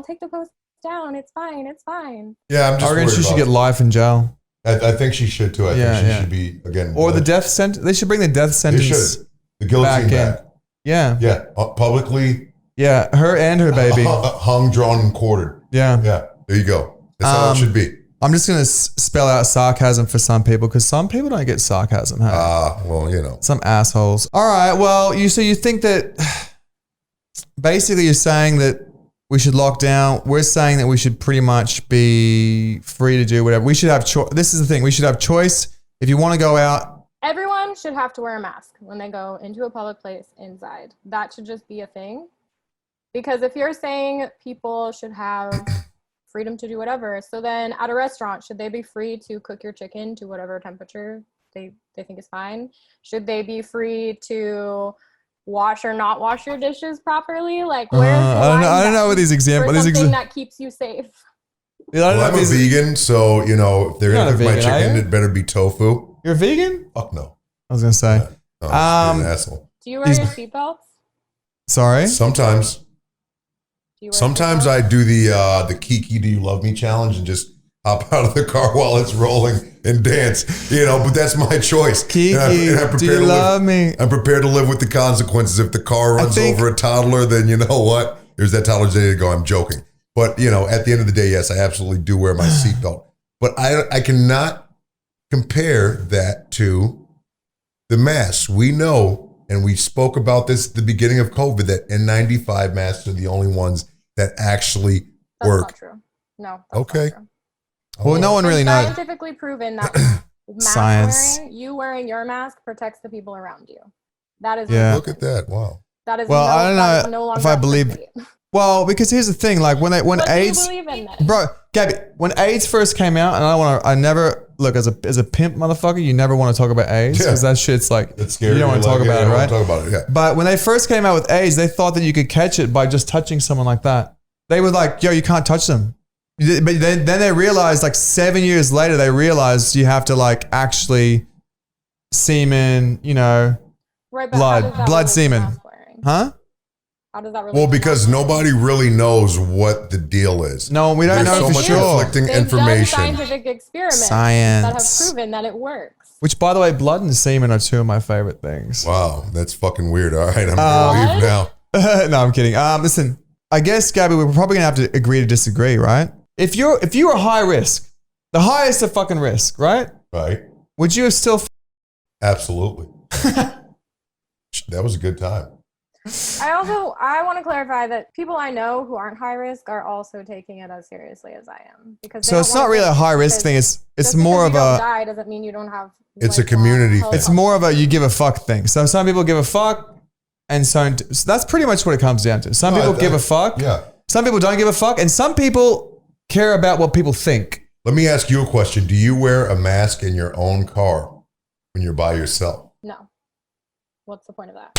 It's fine. Yeah, I'm just worried she should about get life in jail. I think she should too. I think she should be, again. Or the death sentence. They should bring the death sentence. They should. The guillotine back. Yeah. Yeah. Publicly. Yeah, her and her baby. Hung, drawn, and quartered. Yeah. Yeah, there you go. That's how it should be. I'm just going to spell out sarcasm for some people, because some people don't get sarcasm. Hey? Well, you know. Some assholes. All right, well, you think that basically you're saying that we should lock down. We're saying that we should pretty much be free to do whatever. We should have choice. This is the thing. We should have choice. If you want to go out. Everyone should have to wear a mask when they go into a public place inside. That should just be a thing. Because if you're saying people should have freedom to do whatever, so then at a restaurant, should they be free to cook your chicken to whatever temperature they think is fine? Should they be free to wash or not wash your dishes properly? Like, where's the line? I don't know what these examples. Something that keeps you safe. Well, I'm a vegan, so if they're gonna cook my chicken, it better be tofu. You're a vegan? Fuck no. I was gonna say. No, I'm an asshole. Do you wear your seatbelts? Sorry. Sometimes I do the Kiki Do You Love Me challenge and just hop out of the car while it's rolling and dance, but that's my choice. Kiki, do you love me? I'm prepared to live with the consequences. If the car runs over a toddler, then you know what? There's that toddler's day to go. I'm joking. But, you know, at the end of the day, yes, I absolutely do wear my seatbelt. But I cannot compare that to the masks. We know, and we spoke about this at the beginning of COVID, that N95 masks are the only ones that actually work. That's not true. No, that's Okay. not true. Well, no one really It's knows. scientifically proven that mask Science. you wearing your mask protects the people around you. That is Yeah. Look at that. Wow. That is Well, I don't that know is no longer if I up for believe. debate. Well, because here's the thing, like when What AIDS, do you believe in then? bro, Gabby, when AIDS first came out, and I never look as a pimp motherfucker, you never want to talk about AIDS because that shit's like That's scary. you don't want to talk about it, right? Talk about it. Yeah. But when they first came out with AIDS, they thought that you could catch it by just touching someone like that. They were like, yo, you can't touch them. But then they realized, like 7 years later, they realized you have to like actually semen, you know, Right, but how does that blood relate to semen. mask wearing? Huh? How does that relate? Well, to because mask wearing? nobody really knows what the deal is. No, we don't There's know so for much sure. conflicting They've information. done scientific experiments Science. that have proven that it works. Which, by the way, blood and semen are two of my favorite things. Wow, that's fucking weird. All right, I'm gonna leave now. No, I'm kidding. Listen, I guess, Gabby, we're probably gonna have to agree to disagree, right? If you were high risk, the highest of fucking risk, right? Right. Would you have still? Absolutely. That was a good time. I want to clarify that people I know who aren't high risk are also taking it as seriously as I am because. So it's not really a high risk thing. It's just more because of you don't a. die doesn't mean you don't have. It's a lifelong community health thing. It's more of a you give a fuck thing. So some people give a fuck, and so that's pretty much what it comes down to. Some No, people give a fuck. Yeah. Some people don't give a fuck, and some people care about what people think. Let me ask you a question. Do you wear a mask in your own car when you're by yourself? No. What's the point of that?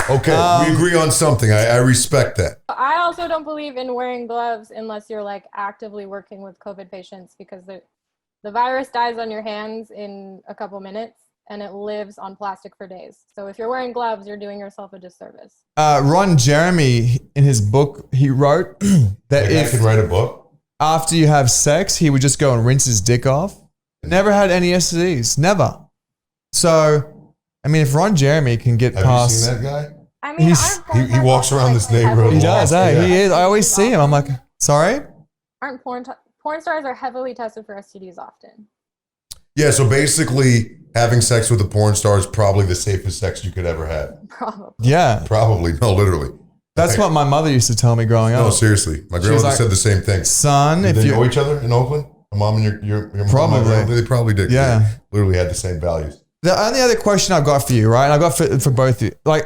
Okay, we agree on something. I respect that. I also don't believe in wearing gloves unless you're like actively working with COVID patients because the virus dies on your hands in a couple minutes and it lives on plastic for days. So if you're wearing gloves, you're doing yourself a disservice. Ron Jeremy, in his book, he wrote that Like I could write a book. after you have sex, he would just go and rinse his dick off. Never had any STDs. Never. So, I mean, if Ron Jeremy can get Have past. you seen that guy? I mean, he walks around this neighborhood. He does, Yeah. He is. I always see him. I'm like, sorry? Aren't porn stars are heavily tested for STDs often. Yeah, so basically having sex with a porn star is probably the safest sex you could ever have. Probably. Yeah. Probably. No, literally. That's what my mother used to tell me growing No, up. seriously. My was grandmother like, said the same thing. Son, Did if they you. know each other in Oakland? My mom and your mom? Probably. They probably did. Yeah. They literally had the same values. The only other question I've got for you, right? And I've got for both of you. Like,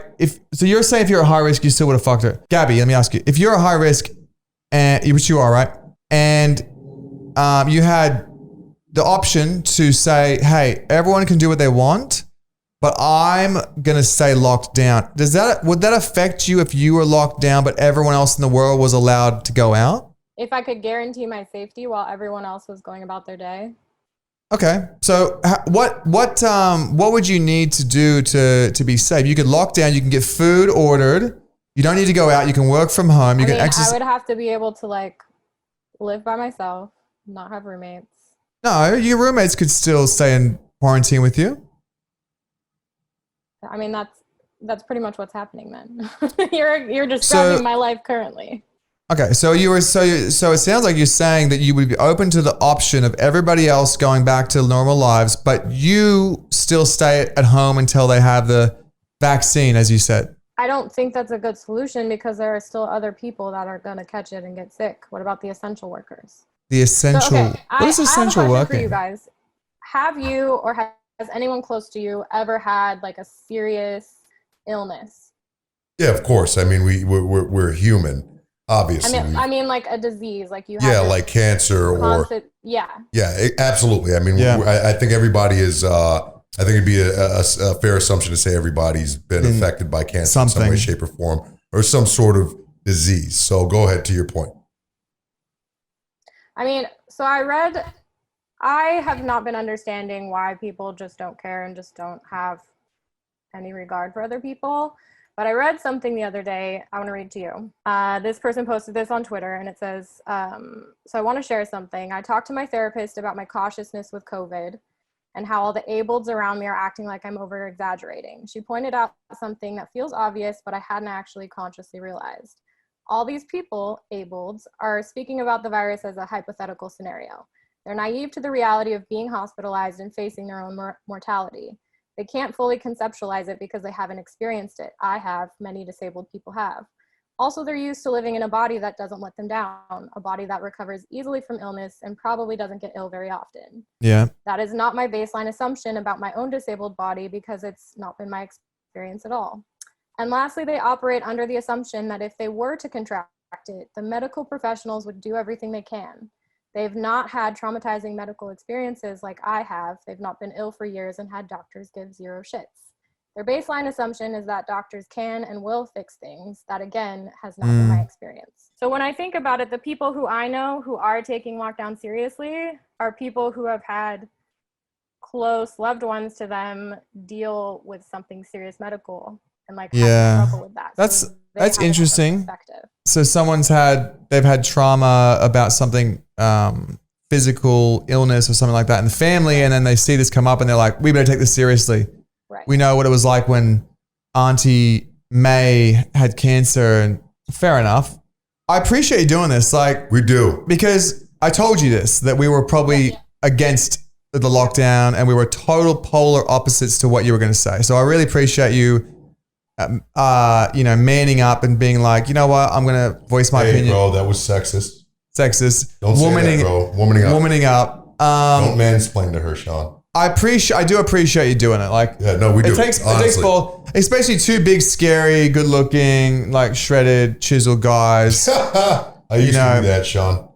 so you're saying if you're a high risk, you still would have fucked her. Gabby, let me ask you. If you're a high risk, which you are, right? And you had the option to say, hey, everyone can do what they want, but I'm going to stay locked down. Would that affect you if you were locked down, but everyone else in the world was allowed to go out? If I could guarantee my safety while everyone else was going about their day. Okay, so what would you need to do to be safe? You could lock down. You can get food ordered. You don't need to go out. You can work from home. You can exercise. I would have to be able to like live by myself, not have roommates. No, your roommates could still stay in quarantine with you. I mean, that's pretty much what's happening then. You're describing my life currently. Okay, so it sounds like you're saying that you would be open to the option of everybody else going back to normal lives, but you still stay at home until they have the vaccine, as you said. I don't think that's a good solution because there are still other people that are going to catch it and get sick. What about the essential workers? The essential. So, okay, what is essential I have a question working? for you guys. Have you or has anyone close to you ever had like a serious illness? Yeah, of course. I mean, we're human, obviously. I mean, like a disease, like you. Yeah, have like cancer or. Yeah. Yeah, absolutely. I mean, I think everybody is. I think it'd be a fair assumption to say everybody's been affected by cancer in some way, shape, or form, or some sort of disease. So go ahead to your point. I mean, so I have not been understanding why people just don't care and just don't have any regard for other people. But I read something the other day. I want to read to you. This person posted this on Twitter and it says, so I want to share something. I talked to my therapist about my cautiousness with COVID and how all the ableds around me are acting like I'm over exaggerating. She pointed out something that feels obvious, but I hadn't actually consciously realized. All these people, ableds, are speaking about the virus as a hypothetical scenario. They're naive to the reality of being hospitalized and facing their own mortality. They can't fully conceptualize it because they haven't experienced it. I have, many disabled people have. Also, they're used to living in a body that doesn't let them down, a body that recovers easily from illness and probably doesn't get ill very often. Yeah. That is not my baseline assumption about my own disabled body because it's not been my experience at all. And lastly, they operate under the assumption that if they were to contract it, the medical professionals would do everything they can. They've not had traumatizing medical experiences like I have. They've not been ill for years and had doctors give zero shits. Their baseline assumption is that doctors can and will fix things. That, again, has not been my experience. So when I think about it, the people who I know who are taking lockdown seriously are people who have had close loved ones to them deal with something serious medical and like have to struggle with that. That's they have interesting. perspective. So they've had trauma about something, physical illness or something like that in the family, and then they see this come up and they're like, we better take this seriously. Right. We know what it was like when Auntie May had cancer, and fair enough. I appreciate you doing this. Like, We do. because I told you this, that we were probably against the lockdown and we were total polar opposites to what you were going to say. So I really appreciate you, manning up and being like, you know what, I'm going to voice my Hey, opinion. bro, that was sexist. Sexist. Don't say that, bro. Womaning up. Womaning up. Don't mansplain to her, Sean. I do appreciate you doing it. Like, Yeah, no, we do. it takes honestly. ball, especially two big, scary, good looking, like shredded, chiseled guys. I used to do that, Sean.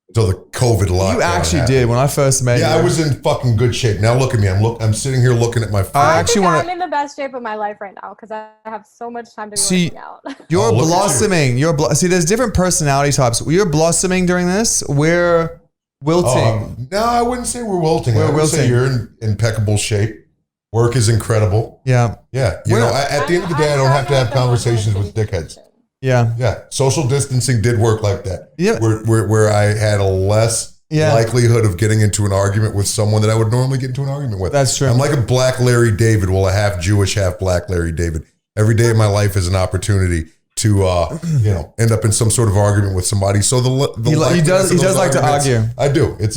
Until the COVID lockdown. You actually happened. did when I first met you. Yeah, I was in fucking good shape. Now look at me. I'm sitting here looking at my phone. I I actually think want I'm in the best shape of my life right now because I have so much time to be See, working out. You're Oh, look at you. blossoming. See, there's different personality types. You're blossoming during this. We're wilting. No, I wouldn't say we're wilting. We're I would say wilting. you're in impeccable shape. Work is incredible. Yeah. Yeah. We're not- At the end of the day, I don't have to have conversations with dickheads. Yeah. Yeah. Social distancing did work like that. Yeah. Where I had a less likelihood of getting into an argument with someone that I would normally get into an argument with. That's true. I'm like a black Larry David. Well, a half Jewish, half black Larry David. Every day of my life is an opportunity to, end up in some sort of argument with somebody. So He does like to argue. I do. It's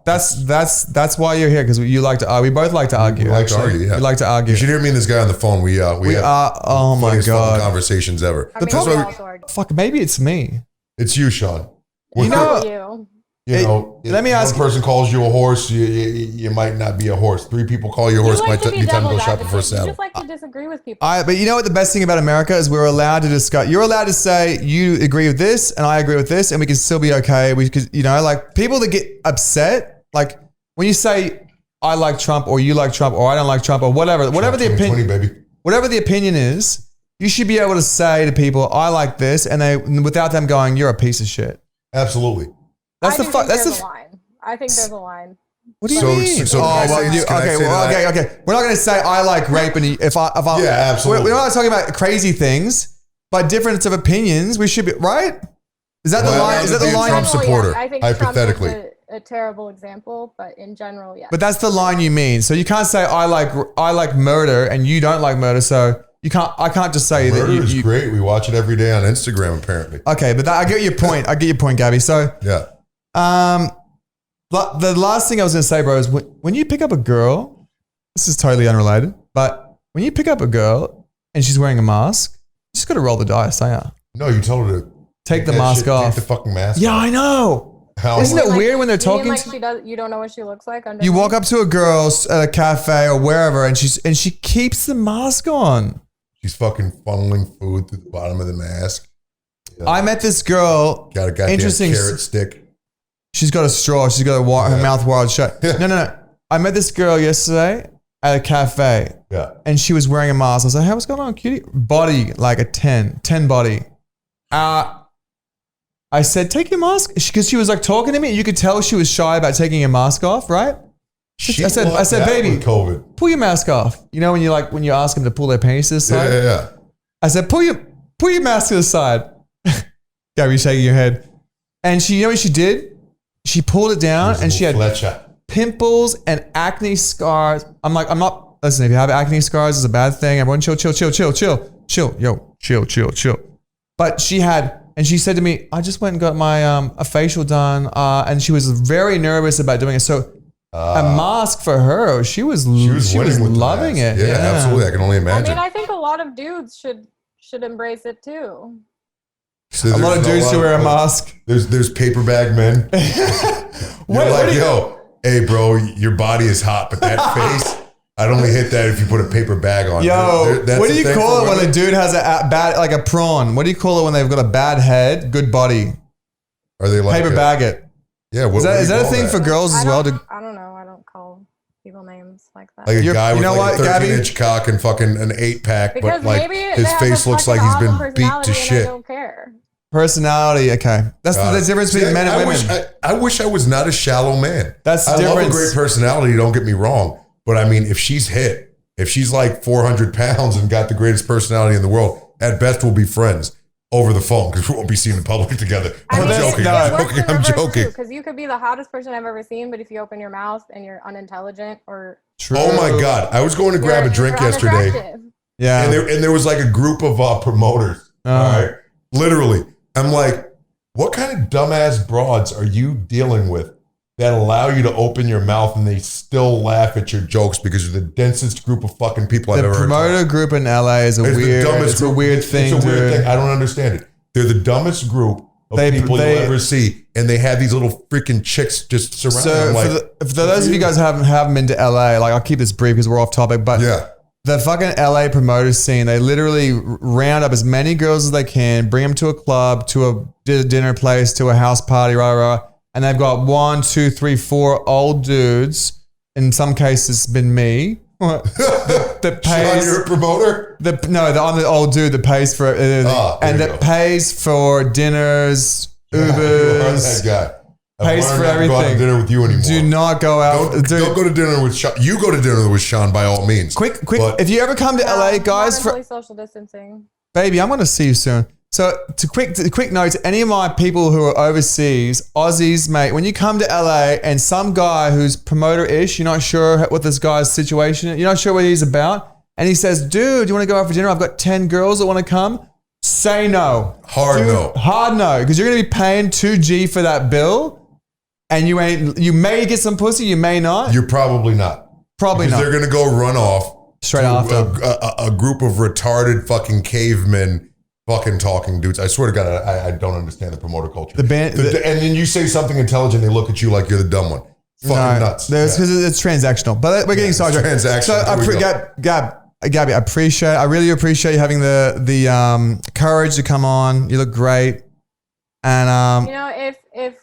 That's why you're here, because you like to argue. We both like to argue. We like to actually. argue, yeah. We like to argue. You should hear me and this guy on the phone. We have Oh my funniest fucking god. conversations ever. I mean, That's we why also argue. Fuck. Maybe it's me. it's you, Sean. You know- You. let me ask one person calls you a horse, you might not be a horse. 3 people call you a horse, You might like to be be time to go devil's shopping for a advocate. You saddle. just like to disagree with people. But you know what the best thing about America is? We're allowed to discuss. You're allowed to say you agree with this and I agree with this, and we can still be okay. We could, like people that get upset, like when you say I like Trump or you like Trump or I don't like Trump or whatever the 2020, opinion, baby. whatever the opinion is, you should be able to say to people, I like this, and they without them going, you're a piece of shit. Absolutely. That's I the do fuck. think That's there's the. a line. I think there's a line. What do you So- mean? so oh, can I well, say this? Can I say that? okay. We're not going to say I like rape, and if I Yeah, absolutely. We're not talking about crazy things, but difference of opinions. We should be right. Is that the Well, line? Is that the be a line? Trump supporter, I think hypothetically. Trump is a terrible example, but in general, yes. But that's the line you mean. So you can't say I like murder and you don't like murder. So you can't. I can't just say that Murder is you. great. We watch it every day on Instagram, apparently. Okay, but I get your point. I get your point, Gabby. So Yeah. the last thing I was going to say, bro, is when you pick up a girl, this is totally unrelated, but when you pick up a girl and she's wearing a mask, you just got to roll the dice, don't you? No, you told her to Take the that mask shit, off. Take the fucking mask Yeah, off. I know. How? Isn't it weird when they're You mean talking like to- she does? You don't know what she looks like under. You walk up to a girl at a cafe or wherever, and she keeps the mask on. She's fucking funneling food through the bottom of the mask. Yeah. I met this girl. Got a goddamn Interesting. carrot stick. She's got a straw. She's got her mouth wide shut. No. I met this girl yesterday at a cafe, Yeah. and she was wearing a mask. I was like, "Hey, what's going on, cutie?" Body like a 10 body. I said, "Take your mask," because she was like talking to me. You could tell she was shy about taking her mask off, right? I said, lucked out "Baby, with COVID. pull your mask off." You know when you ask them to pull their penis to the side. Yeah. I said, pull your mask to the side. Gabby shaking your head. And you know what she did? She pulled it down and she had Fletcher. pimples and acne scars. I'm not, listen, if you have acne scars, it's a bad thing. Everyone chill. Yo, chill. But she said to me, I just went and got my a facial done, and she was very nervous about doing it. So a mask for her, she was loving it. Yeah, absolutely. I can only imagine. I mean, I think a lot of dudes should embrace it too. So a lot of dudes who wear a mask. There's paper bag men. Yo, hey bro, your body is hot, but that face, I'd only hit that if you put a paper bag on. Yo, what do you call it when a dude has a bad, like a prawn? What do you call it when they've got a bad head, good body? Are they like paper bag it? Yeah, is that a thing for girls as well? I don't know. I don't call people names like that. Like a guy with like a 13-inch cock and fucking an 8-pack, because but like his face looks like he's been beat to shit. I don't care. Personality, okay. That's the difference between men and women. I wish I was not a shallow man. That's the difference. I love a great personality, don't get me wrong. But I mean, if she's like 400 pounds and got the greatest personality in the world, at best we'll be friends over the phone because we won't be seen in public together. I'm joking. Because you could be the hottest person I've ever seen, but if you open your mouth and you're unintelligent or... True. Oh my God. I was going to grab a drink yesterday. Yeah. And there was like a group of promoters. All right. Literally. I'm like, what kind of dumbass broads are you dealing with that allow you to open your mouth and they still laugh at your jokes because you're the densest group of fucking people I've ever heard. The promoter group in LA is a weird thing. It's a weird thing. I don't understand it. They're the dumbest group of people you'll ever see, and they have these little freaking chicks just surrounding them. For those of you guys who haven't been to LA, like I'll keep this brief because we're off topic, but yeah. The fucking LA promoter scene, they literally round up as many girls as they can, bring them to a club, to a dinner place, to a house party, and they've got 1, 2, 3, 4 old dudes. In some cases, it's been me. that pays. Sean, you're a promoter? I'm the old dude that pays for it, pays for dinners, Ubers. You are that guy. Pays for everything. Go out to dinner with you anymore. Do not go out. Don't go to dinner with Sean. You go to dinner with Sean by all means. Quick. If you ever come to LA, guys, for social distancing. Baby, I'm going to see you soon. So, quick note to any of my people who are overseas, Aussies, mate, when you come to LA and some guy who's promoter-ish, you're not sure what this guy's situation is, you're not sure what he's about, and he says, dude, do you want to go out for dinner? I've got 10 girls that want to come. Say no. Hard no, because you're going to be paying $2G for that bill, and you may get some pussy, you may not. You're probably not. Probably not. They're going to go run off straight after a group of retarded fucking cavemen fucking talking dudes. I swear to God, I don't understand the promoter culture. And then you say something intelligent, they look at you like you're the dumb one. Fucking nuts. Because it's transactional. But we're getting sidetracked. Transactional. So Gabbi, I really appreciate you having the courage to come on. You look great. And if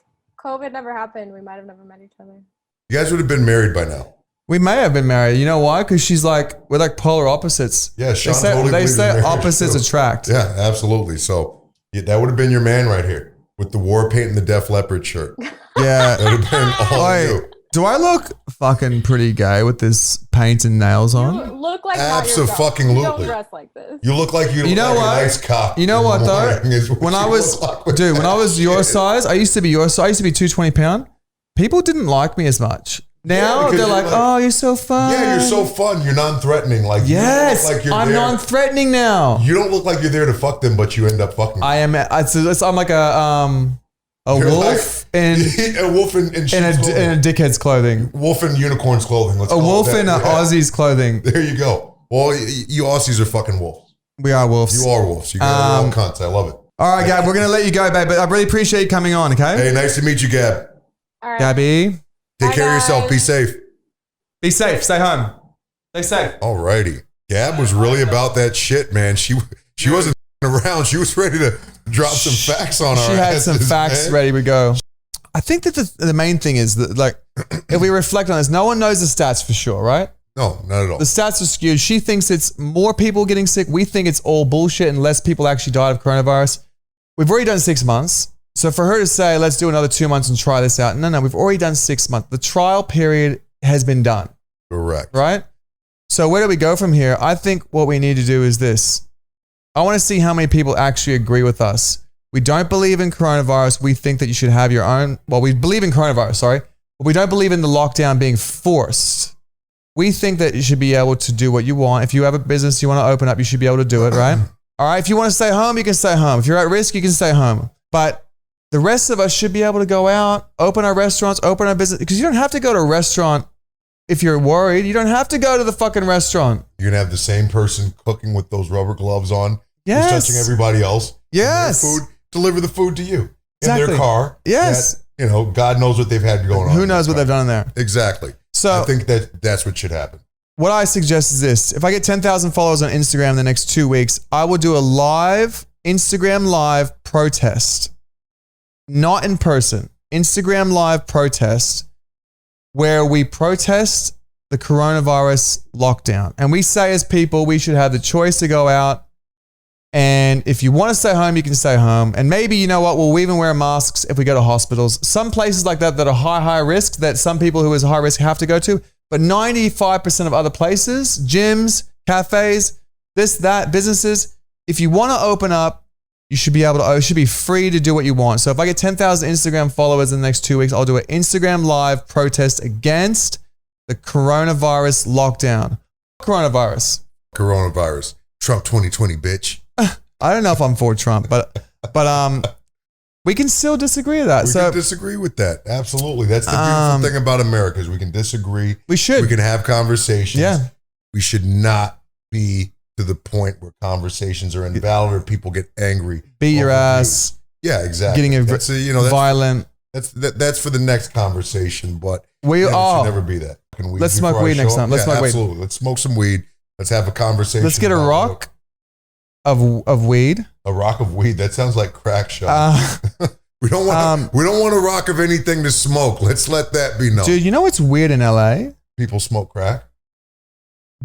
COVID never happened, we might have never met each other. You guys would have been married by now. We may have been married. You know why? Because we're like polar opposites. Yeah, Sean they say opposites attract. Yeah, absolutely. So that would have been your man right here with the war paint and the Def Leppard shirt. Yeah. That would have been all you. Do I look fucking pretty gay with this paint and nails on? You look like absolutely. You don't dress like this. You look like you look like a nice cock. You know what though? When I was your size, I used to be your size. I used to be 220 pound. People didn't like me as much. Now they're like, oh, you're so fun. Yeah, you're so fun. You're non-threatening. Like yes, I'm non-threatening now. You don't look like you're there to fuck them, but you end up fucking. I am. I'm like a wolf in a dickhead's clothing. Wolf in unicorn's clothing. A wolf in Aussie's clothing. There you go. Well, you Aussies are fucking wolves. We are wolves. You are wolves. You guys are all cunts. I love it. All right, Gab, we're gonna let you go, babe. But I really appreciate you coming on. Okay. Hey, nice to meet you, Gab. All right. Gabbi. Take care of yourself. Be safe. Be safe. Stay home. Stay safe. Alrighty. Gab was really about that shit, man. She wasn't around. She was ready to drop some facts on our She had some facts ready to go. I think that the main thing is that, like, if we reflect on this, no one knows the stats for sure, right? No, not at all. The stats are skewed. She thinks it's more people getting sick. We think it's all bullshit and less people actually died of coronavirus. We've already done 6 months. So for her to say, let's do another 2 months and try this out. No, we've already done 6 months. The trial period has been done. Correct. Right? So where do we go from here? I think what we need to do is this. I want to see how many people actually agree with us. We don't believe in coronavirus. We think that you should have your own. Well, we believe in coronavirus, sorry. But we don't believe in the lockdown being forced. We think that you should be able to do what you want. If you have a business you want to open up, you should be able to do it, right? All right. If you want to stay home, you can stay home. If you're at risk, you can stay home. But the rest of us should be able to go out, open our restaurants, open our business. Because you don't have to go to a restaurant if you're worried. You don't have to go to the fucking restaurant. You're going to have the same person cooking with those rubber gloves on. Yes. Who's touching everybody else. Yes. Food, deliver the food to you. Exactly. In their car. Yes. That, you know, God knows what they've had going on. Who knows what they've done in there. Exactly. So I think that's what should happen. What I suggest is this. If I get 10,000 followers on Instagram in the next 2 weeks, I will do a live Instagram live protest. Not in person. Instagram live protest where we protest the coronavirus lockdown. And we say as people, we should have the choice to go out. And if you want to stay home, you can stay home. And maybe, you know what, we'll even wear masks if we go to hospitals. Some places like that are high risk, that some people who is high risk have to go to. But 95% of other places, gyms, cafes, this, that, businesses, if you want to open up, you should be able to, it should be free to do what you want. So if I get 10,000 Instagram followers in the next 2 weeks, I'll do an Instagram live protest against the coronavirus lockdown. Coronavirus. Trump 2020, bitch. I don't know if I'm for Trump, but we can still disagree with that. We can disagree with that. Absolutely. That's the beautiful thing about America is we can disagree. We should. We can have conversations. Yeah. We should not be to the point where conversations are invalid or people get angry. Beat your ass. Yeah, exactly. Getting that's violent. That's for the next conversation, but it should never be that. Let's smoke weed next time. Let's smoke weed. Absolutely. Let's smoke some weed. Let's have a conversation. Let's get a rock of weed. A rock of weed. That sounds like crack shot. We don't want a rock of anything to smoke. Let's let that be known. Dude, you know what's weird in LA? People smoke crack.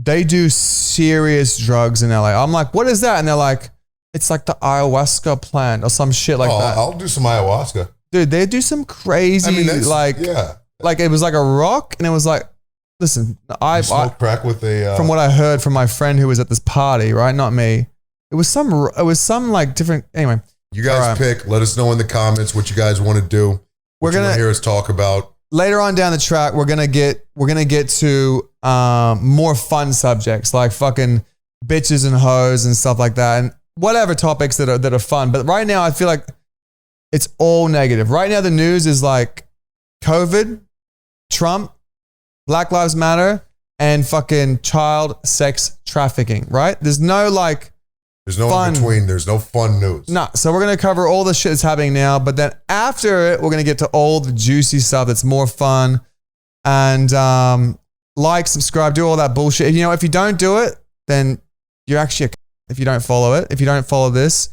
They do serious drugs in LA. I'm like, what is that? And they're like, it's like the ayahuasca plant or some shit like that. I'll do some ayahuasca. Dude, they do some crazy, like it was like a rock, and it was like, listen, I smoked crack with a. From what I heard from my friend who was at this party, right? Not me. It was some like different. Anyway, you guys pick. Let us know in the comments what you guys want to do. We're gonna hear us talk about later on down the track. We're gonna get to more fun subjects like fucking bitches and hoes and stuff like that, and whatever topics that are fun. But right now, I feel like it's all negative. Right now, the news is like COVID, Trump, Black Lives Matter, and fucking child sex trafficking. Right? There's no fun. In between. There's no fun news. No. So we're going to cover all the shit that's happening now. But then after it, we're going to get to all the juicy stuff that's more fun. And subscribe, do all that bullshit. You know, if you don't do it, then you're actually if you don't follow it. If you don't follow this,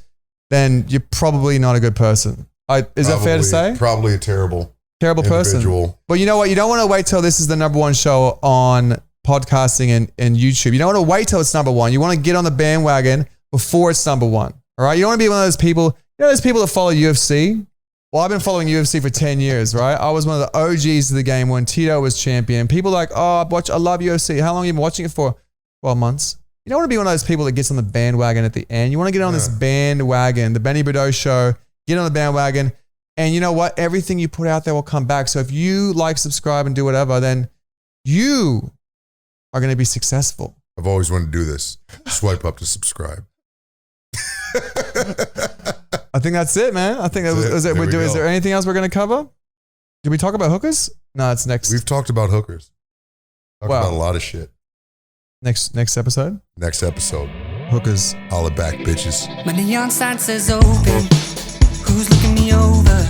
then you're probably not a good person. Is that fair to say? Probably a terrible person. But you know what? You don't want to wait till this is the number one show on podcasting and YouTube. You don't want to wait till it's number one. You want to get on the bandwagon before it's number one. All right. You don't want to be one of those people, those people that follow UFC. Well, I've been following UFC for 10 years, right? I was one of the OGs of the game when Tito was champion. People like, I love UFC. How long have you been watching it for? 12 months. You don't want to be one of those people that gets on the bandwagon at the end. You want to get on this bandwagon, the Benny Burdo show, get on the bandwagon. And you know what? Everything you put out there will come back. So if you like, subscribe, and do whatever, then you are going to be successful. I've always wanted to do this. Swipe up to subscribe. I think that's it, man. I think is there anything else we're going to cover? Did we talk about hookers? No, it's next. We've talked about hookers. About a lot of shit. Next episode? Next episode. Hookers. Holla back, bitches. My neon sign says open. Who's looking me over?